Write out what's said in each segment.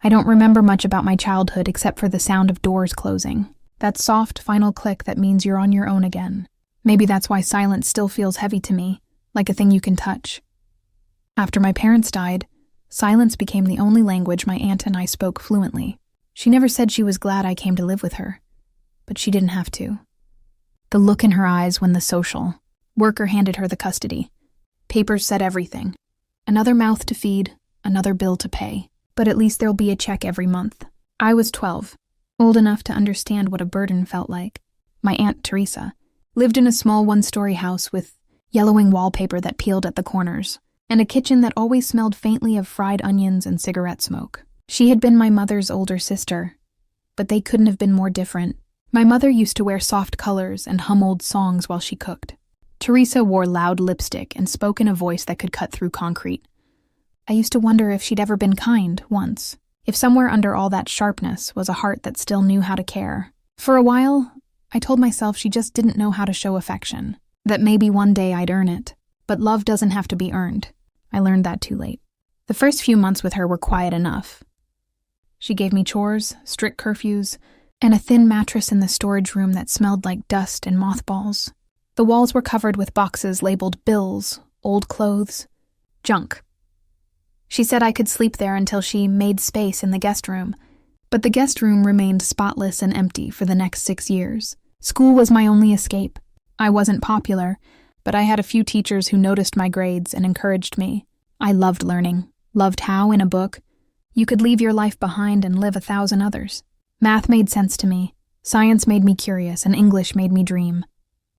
I don't remember much about my childhood except for the sound of doors closing. That soft, final click that means you're on your own again. Maybe that's why silence still feels heavy to me, like a thing you can touch. After my parents died, silence became the only language my aunt and I spoke fluently. She never said she was glad I came to live with her, but she didn't have to. The look in her eyes when the social worker handed her the custody. Papers said everything. Another mouth to feed, another bill to pay, but at least there'll be a check every month. I was 12, old enough to understand what a burden felt like. My Aunt Teresa lived in a small one-story house with yellowing wallpaper that peeled at the corners, and a kitchen that always smelled faintly of fried onions and cigarette smoke. She had been my mother's older sister, but they couldn't have been more different. My mother used to wear soft colors and hum old songs while she cooked. Teresa wore loud lipstick and spoke in a voice that could cut through concrete. I used to wonder if she'd ever been kind once, if somewhere under all that sharpness was a heart that still knew how to care. For a while, I told myself she just didn't know how to show affection, that maybe one day I'd earn it. But love doesn't have to be earned. I learned that too late. The first few months with her were quiet enough. She gave me chores, strict curfews, and a thin mattress in the storage room that smelled like dust and mothballs. The walls were covered with boxes labeled bills, old clothes, junk. She said I could sleep there until she made space in the guest room, but the guest room remained spotless and empty for the next 6 years. School was my only escape. I wasn't popular, but I had a few teachers who noticed my grades and encouraged me. I loved learning, loved how, in a book, you could leave your life behind and live 1,000 others. Math made sense to me, science made me curious, and English made me dream.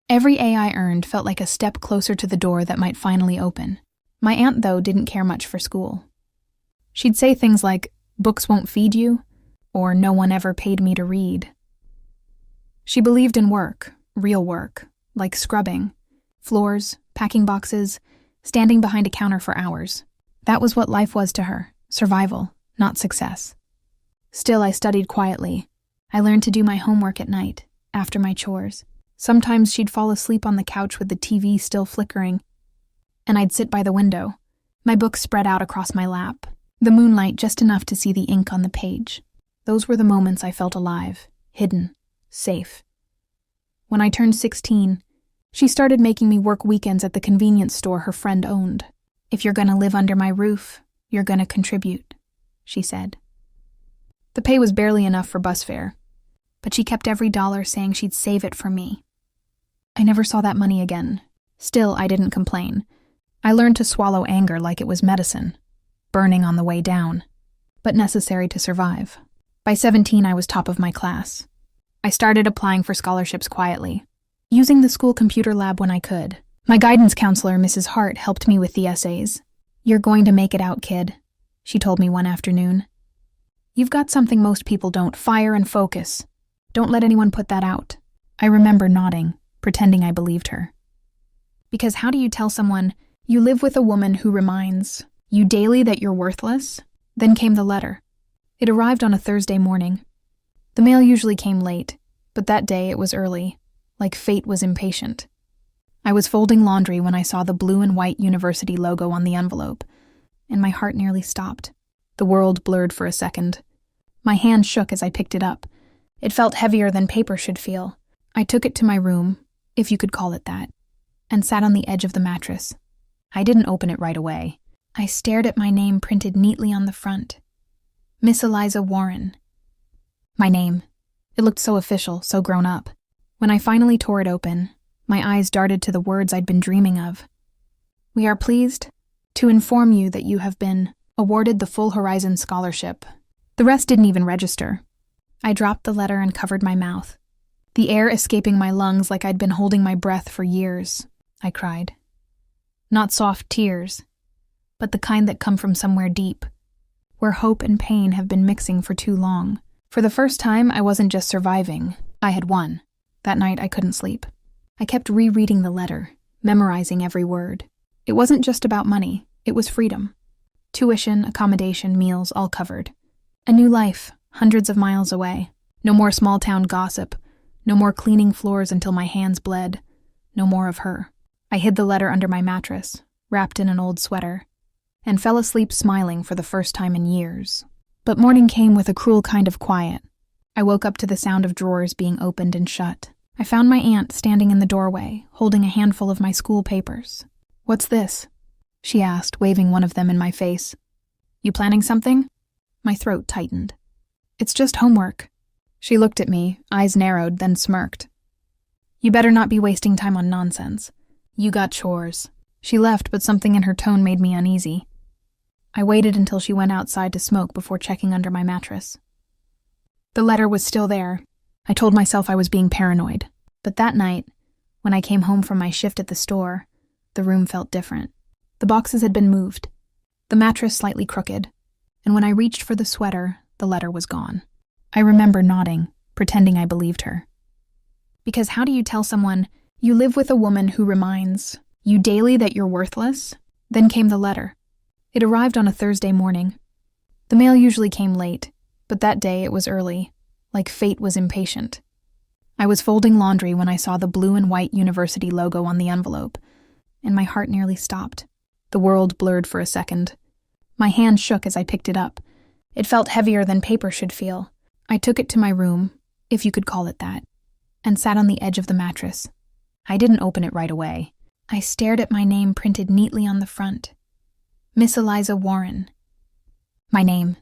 Every A I earned felt like a step closer to the door that might finally open. My aunt, though, didn't care much for school. She'd say things like, "Books won't feed you," or "No one ever paid me to read." She believed in work, real work, like scrubbing, floors, packing boxes, standing behind a counter for hours. That was what life was to her, survival, not success. Still, I studied quietly. I learned to do my homework at night, after my chores. Sometimes she'd fall asleep on the couch with the TV still flickering, and I'd sit by the window, my books spread out across my lap, the moonlight just enough to see the ink on the page. Those were the moments I felt alive, hidden, safe. When I turned 16, she started making me work weekends at the convenience store her friend owned. "If you're gonna live under my roof, you're gonna contribute," she said. The pay was barely enough for bus fare, but she kept every dollar saying she'd save it for me. I never saw that money again. Still, I didn't complain. I learned to swallow anger like it was medicine, burning on the way down, but necessary to survive. By 17, I was top of my class. I started applying for scholarships quietly, using the school computer lab when I could. My guidance counselor, Mrs. Hart, helped me with the essays. "You're going to make it out, kid," she told me one afternoon. "You've got something most people don't, fire and focus. Don't let anyone put that out." I remember nodding, pretending I believed her. Because how do you tell someone you live with a woman who reminds you daily that you're worthless? Then came the letter. It arrived on a Thursday morning. The mail usually came late, but that day it was early, like fate was impatient. I was folding laundry when I saw the blue and white university logo on the envelope, and my heart nearly stopped. The world blurred for a second. My hand shook as I picked it up. It felt heavier than paper should feel. I took it to my room, if you could call it that, and sat on the edge of the mattress. I didn't open it right away. I stared at my name printed neatly on the front. Miss Eliza Warren. My name. It looked so official, so grown up. When I finally tore it open, my eyes darted to the words I'd been dreaming of. "We are pleased to inform you that you have been awarded the Full Horizon Scholarship." The rest didn't even register. I dropped the letter and covered my mouth, the air escaping my lungs like I'd been holding my breath for years. I cried. Not soft tears, but the kind that come from somewhere deep, where hope and pain have been mixing for too long. For the first time, I wasn't just surviving. I had won. That night, I couldn't sleep. I kept rereading the letter, memorizing every word. It wasn't just about money. It was freedom. Tuition, accommodation, meals, all covered. A new life, hundreds of miles away. No more small-town gossip. No more cleaning floors until my hands bled. No more of her. I hid the letter under my mattress, wrapped in an old sweater, and fell asleep smiling for the first time in years. But morning came with a cruel kind of quiet. I woke up to the sound of drawers being opened and shut. I found my aunt standing in the doorway, holding a handful of my school papers. "What's this?" she asked, waving one of them in my face. "You planning something?" My throat tightened. "It's just homework." She looked at me, eyes narrowed, then smirked. "You better not be wasting time on nonsense. You got chores." She left, but something in her tone made me uneasy. I waited until she went outside to smoke before checking under my mattress. The letter was still there. I told myself I was being paranoid. But that night, when I came home from my shift at the store, the room felt different. The boxes had been moved, the mattress slightly crooked, and when I reached for the sweater, the letter was gone. I remember nodding, pretending I believed her. Because how do you tell someone you live with a woman who reminds you daily that you're worthless? Then came the letter. It arrived on a Thursday morning. The mail usually came late, but that day it was early, like fate was impatient. I was folding laundry when I saw the blue and white university logo on the envelope, and my heart nearly stopped. The world blurred for a second. My hand shook as I picked it up. It felt heavier than paper should feel. I took it to my room, if you could call it that, and sat on the edge of the mattress. I didn't open it right away. I stared at my name printed neatly on the front. Miss Eliza Warren. My name.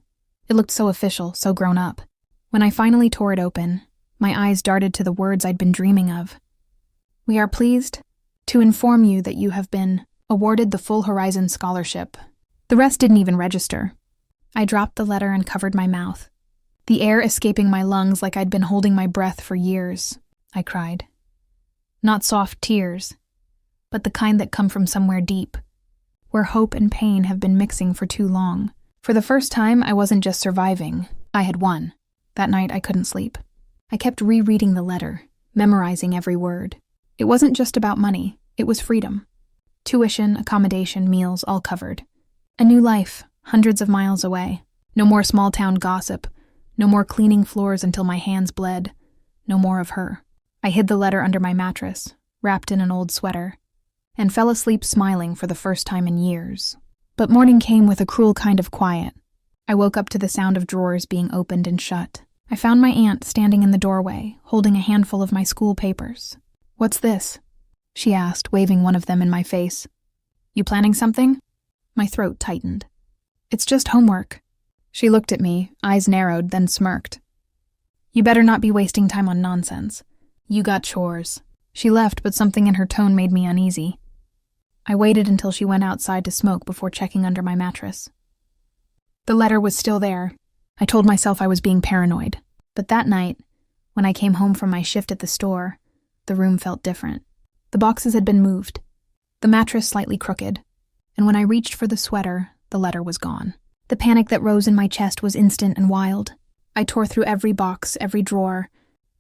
It looked so official, so grown up. When I finally tore it open, my eyes darted to the words I'd been dreaming of. "We are pleased to inform you that you have been awarded the Full Horizon Scholarship." The rest didn't even register. I dropped the letter and covered my mouth, the air escaping my lungs like I'd been holding my breath for years. I cried. Not soft tears, but the kind that come from somewhere deep, where hope and pain have been mixing for too long. For the first time, I wasn't just surviving. I had won. That night, I couldn't sleep. I kept rereading the letter, memorizing every word. It wasn't just about money. It was freedom. Tuition, accommodation, meals, all covered. A new life, hundreds of miles away. No more small-town gossip. No more cleaning floors until my hands bled. No more of her. I hid the letter under my mattress, wrapped in an old sweater, and fell asleep smiling for the first time in years. But morning came with a cruel kind of quiet. I woke up to the sound of drawers being opened and shut. I found my aunt standing in the doorway, holding a handful of my school papers. "What's this?" she asked, waving one of them in my face. "You planning something?" My throat tightened. "It's just homework." She looked at me, eyes narrowed, then smirked. "You better not be wasting time on nonsense. You got chores." She left, but something in her tone made me uneasy. I waited until she went outside to smoke before checking under my mattress. The letter was still there. I told myself I was being paranoid. But that night, when I came home from my shift at the store, the room felt different. The boxes had been moved, the mattress slightly crooked, and when I reached for the sweater, the letter was gone. The panic that rose in my chest was instant and wild. I tore through every box, every drawer,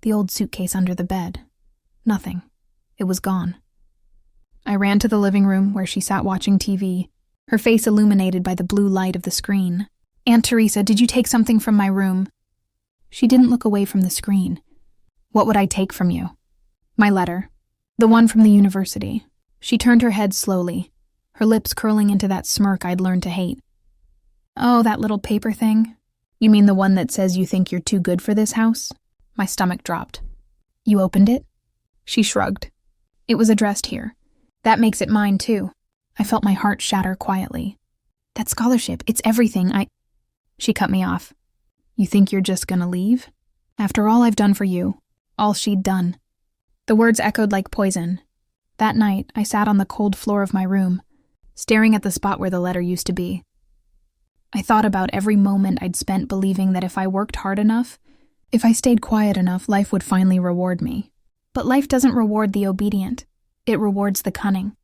the old suitcase under the bed. Nothing. It was gone. I ran to the living room where she sat watching TV, her face illuminated by the blue light of the screen. "Aunt Teresa, did you take something from my room?" She didn't look away from the screen. "What would I take from you?" "My letter. The one from the university." She turned her head slowly, her lips curling into that smirk I'd learned to hate. "Oh, that little paper thing? You mean the one that says you think you're too good for this house?" My stomach dropped. "You opened it?" She shrugged. "It was addressed here. That makes it mine, too." I felt my heart shatter quietly. "That scholarship, it's everything. She cut me off. "You think you're just gonna leave? After all I've done for you, all she'd done." The words echoed like poison. That night, I sat on the cold floor of my room, staring at the spot where the letter used to be. I thought about every moment I'd spent believing that if I worked hard enough, if I stayed quiet enough, life would finally reward me. But life doesn't reward the obedient. It rewards the cunning.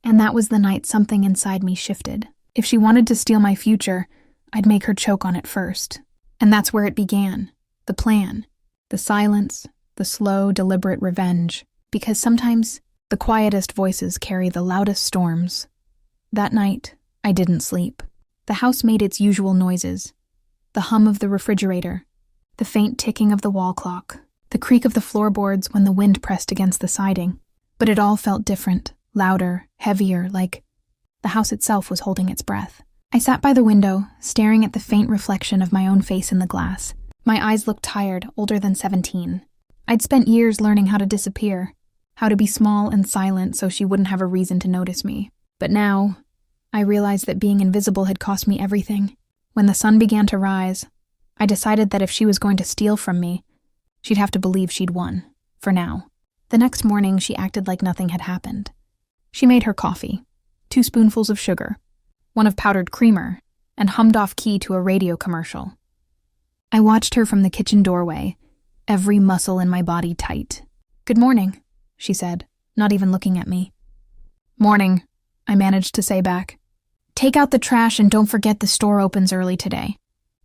And that was the night something inside me shifted. If she wanted to steal my future, I'd make her choke on it first. And that's where it began. The plan. The silence. The slow, deliberate revenge. Because sometimes the quietest voices carry the loudest storms. That night, I didn't sleep. The house made its usual noises. The hum of the refrigerator. The faint ticking of the wall clock. The creak of the floorboards when the wind pressed against the siding. But it all felt different, louder, heavier, like the house itself was holding its breath. I sat by the window, staring at the faint reflection of my own face in the glass. My eyes looked tired, older than 17. I'd spent years learning how to disappear, how to be small and silent so she wouldn't have a reason to notice me. But now, I realized that being invisible had cost me everything. When the sun began to rise, I decided that if she was going to steal from me, she'd have to believe she'd won, for now. The next morning, she acted like nothing had happened. She made her coffee, 2 spoonfuls of sugar, 1 of powdered creamer, and hummed off key to a radio commercial. I watched her from the kitchen doorway, every muscle in my body tight. "Good morning," she said, not even looking at me. "Morning," I managed to say back. "Take out the trash and don't forget the store opens early today.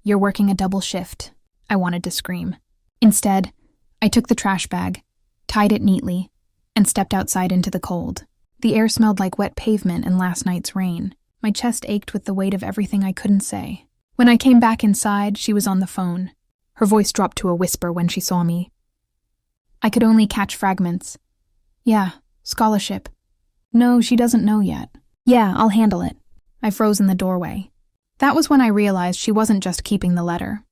You're working a double shift," I wanted to scream. Instead, I took the trash bag, tied it neatly, and stepped outside into the cold. The air smelled like wet pavement and last night's rain. My chest ached with the weight of everything I couldn't say. When I came back inside, she was on the phone. Her voice dropped to a whisper when she saw me. I could only catch fragments. "Yeah, scholarship. No, she doesn't know yet. Yeah, I'll handle it." I froze in the doorway. That was when I realized she wasn't just keeping the letter.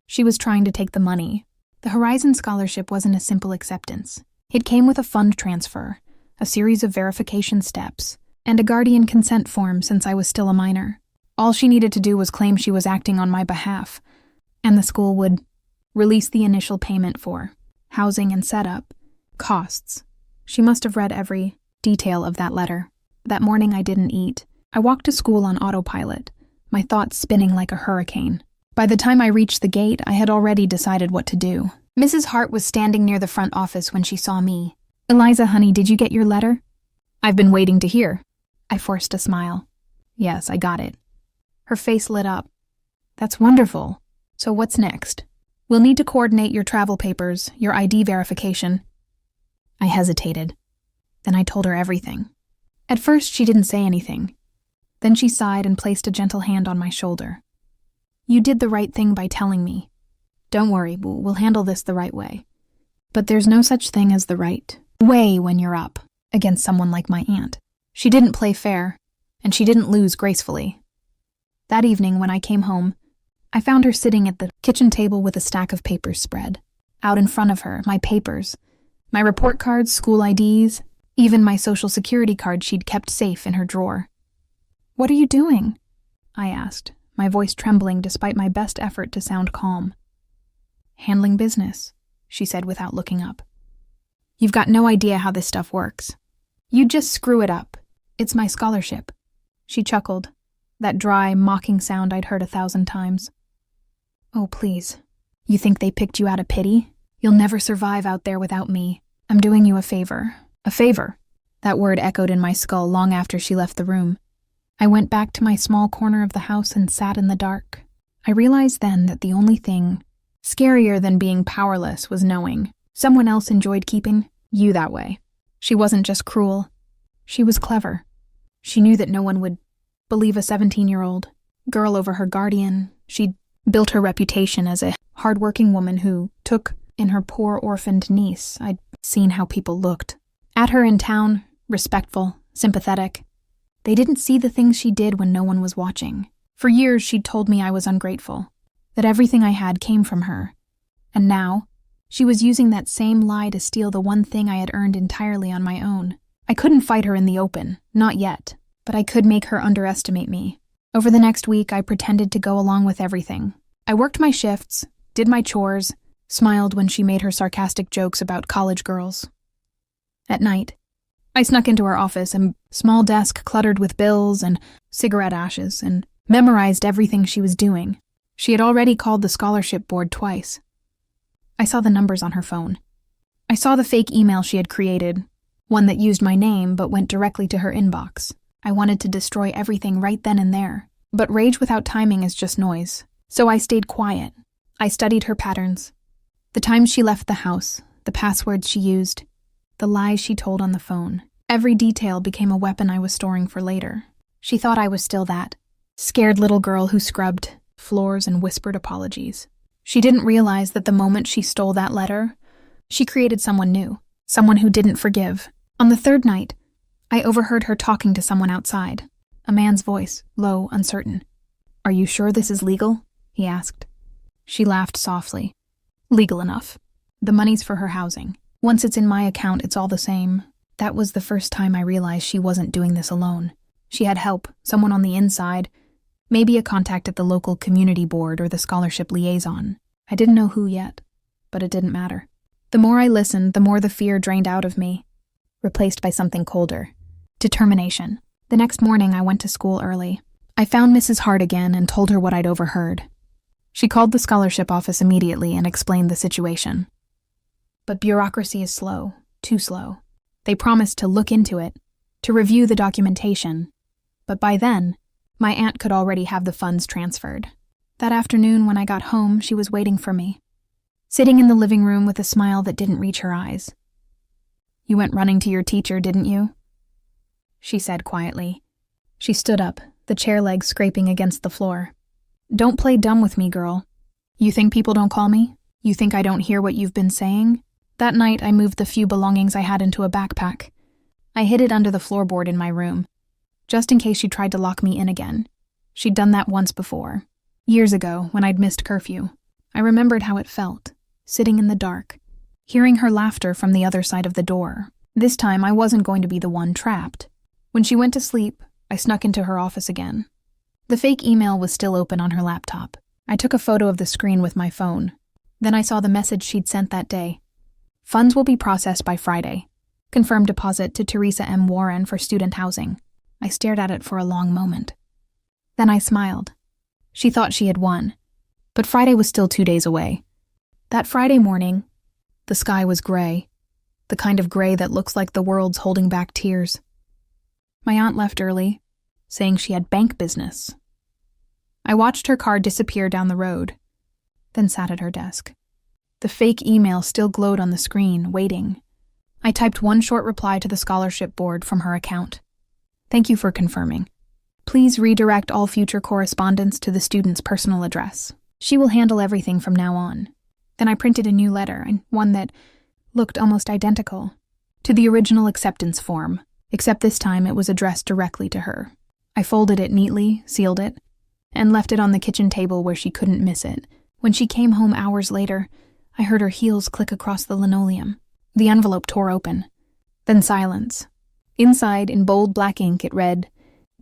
She was trying to take the money. The Horizon Scholarship wasn't a simple acceptance. It came with a fund transfer, a series of verification steps, and a guardian consent form since I was still a minor. All she needed to do was claim she was acting on my behalf, and the school would release the initial payment for housing and setup, costs. She must have read every detail of that letter. That morning I didn't eat. I walked to school on autopilot, my thoughts spinning like a hurricane. By the time I reached the gate, I had already decided what to do. Mrs. Hart was standing near the front office when she saw me. "Eliza, honey, did you get your letter?" "I've been waiting to hear." I forced a smile. "Yes, I got it." Her face lit up. "That's wonderful. So what's next?" "We'll need to coordinate your travel papers, your ID verification." I hesitated. Then I told her everything. At first, she didn't say anything. Then she sighed and placed a gentle hand on my shoulder. "You did the right thing by telling me. Don't worry, we'll handle this the right way. But there's no such thing as the right way when you're up against someone like my aunt. She didn't play fair, and she didn't lose gracefully." That evening, when I came home, I found her sitting at the kitchen table with a stack of papers spread. Out in front of her, my papers, my report cards, school IDs, even my social security card she'd kept safe in her drawer. "What are you doing?" I asked, my voice trembling despite my best effort to sound calm. "Handling business," she said without looking up. "You've got no idea how this stuff works. You'd just screw it up. It's my scholarship." She chuckled, that dry, mocking sound I'd heard 1,000 times. "Oh, please. You think they picked you out of pity? You'll never survive out there without me. I'm doing you a favor." A favor? That word echoed in my skull long after she left the room. I went back to my small corner of the house and sat in the dark. I realized then that the only thing scarier than being powerless was knowing someone else enjoyed keeping you that way. She wasn't just cruel. She was clever. She knew that no one would believe a 17-year-old girl over her guardian. She'd built her reputation as a hard-working woman who took in her poor orphaned niece. I'd seen how people looked at her in town, respectful, sympathetic. They didn't see the things she did when no one was watching. For years, she'd told me I was ungrateful, that everything I had came from her. And now, she was using that same lie to steal the one thing I had earned entirely on my own. I couldn't fight her in the open, not yet, but I could make her underestimate me. Over the next week, I pretended to go along with everything. I worked my shifts, did my chores, smiled when she made her sarcastic jokes about college girls. At night, I snuck into her office, a small desk cluttered with bills and cigarette ashes, and memorized everything she was doing. She had already called the scholarship board twice. I saw the numbers on her phone. I saw the fake email she had created, one that used my name but went directly to her inbox. I wanted to destroy everything right then and there, but rage without timing is just noise. So I stayed quiet. I studied her patterns. The times she left the house, the passwords she used, the lies she told on the phone. Every detail became a weapon I was storing for later. She thought I was still that scared little girl who scrubbed floors and whispered apologies. She didn't realize that the moment she stole that letter, she created someone new, someone who didn't forgive. On the third night, I overheard her talking to someone outside, a man's voice, low, uncertain. "Are you sure this is legal?" he asked. She laughed softly. "Legal enough. The money's for her housing. Once it's in my account, it's all the same." That was the first time I realized she wasn't doing this alone. She had help, someone on the inside, maybe a contact at the local community board or the scholarship liaison. I didn't know who yet, but it didn't matter. The more I listened, the more the fear drained out of me, replaced by something colder. Determination. The next morning, I went to school early. I found Mrs. Hart again and told her what I'd overheard. She called the scholarship office immediately and explained the situation. But bureaucracy is slow, too slow. They promised to look into it, to review the documentation. But by then, my aunt could already have the funds transferred. That afternoon when I got home, she was waiting for me, sitting in the living room with a smile that didn't reach her eyes. "You went running to your teacher, didn't you?" she said quietly. She stood up, the chair legs scraping against the floor. "Don't play dumb with me, girl. You think people don't call me? You think I don't hear what you've been saying?" That night, I moved the few belongings I had into a backpack. I hid it under the floorboard in my room, just in case she tried to lock me in again. She'd done that once before. Years ago, when I'd missed curfew. I remembered how it felt, sitting in the dark, hearing her laughter from the other side of the door. This time, I wasn't going to be the one trapped. When she went to sleep, I snuck into her office again. The fake email was still open on her laptop. I took a photo of the screen with my phone. Then I saw the message she'd sent that day. "Funds will be processed by Friday. Confirmed deposit to Teresa M. Warren for student housing." I stared at it for a long moment. Then I smiled. She thought she had won. But Friday was still 2 days away. That Friday morning, the sky was gray. The kind of gray that looks like the world's holding back tears. My aunt left early, saying she had bank business. I watched her car disappear down the road, then sat at her desk. The fake email still glowed on the screen, waiting. I typed one short reply to the scholarship board from her account. "Thank you for confirming. Please redirect all future correspondence to the student's personal address. She will handle everything from now on." Then I printed a new letter, and one that looked almost identical to the original acceptance form, except this time it was addressed directly to her. I folded it neatly, sealed it, and left it on the kitchen table where she couldn't miss it. When she came home hours later, I heard her heels click across the linoleum. The envelope tore open. Then silence. Inside, in bold black ink, it read,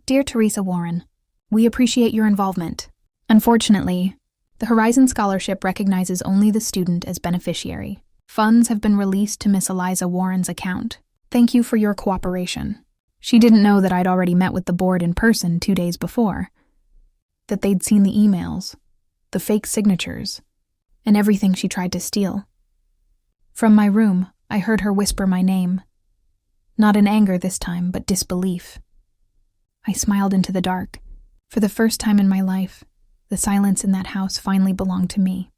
"Dear Teresa Warren, we appreciate your involvement. Unfortunately, the Horizon Scholarship recognizes only the student as beneficiary. Funds have been released to Miss Eliza Warren's account. Thank you for your cooperation." She didn't know that I'd already met with the board in person 2 days before, that they'd seen the emails, the fake signatures, and everything she tried to steal. From my room, I heard her whisper my name. Not in anger this time, but disbelief. I smiled into the dark. For the first time in my life, the silence in that house finally belonged to me.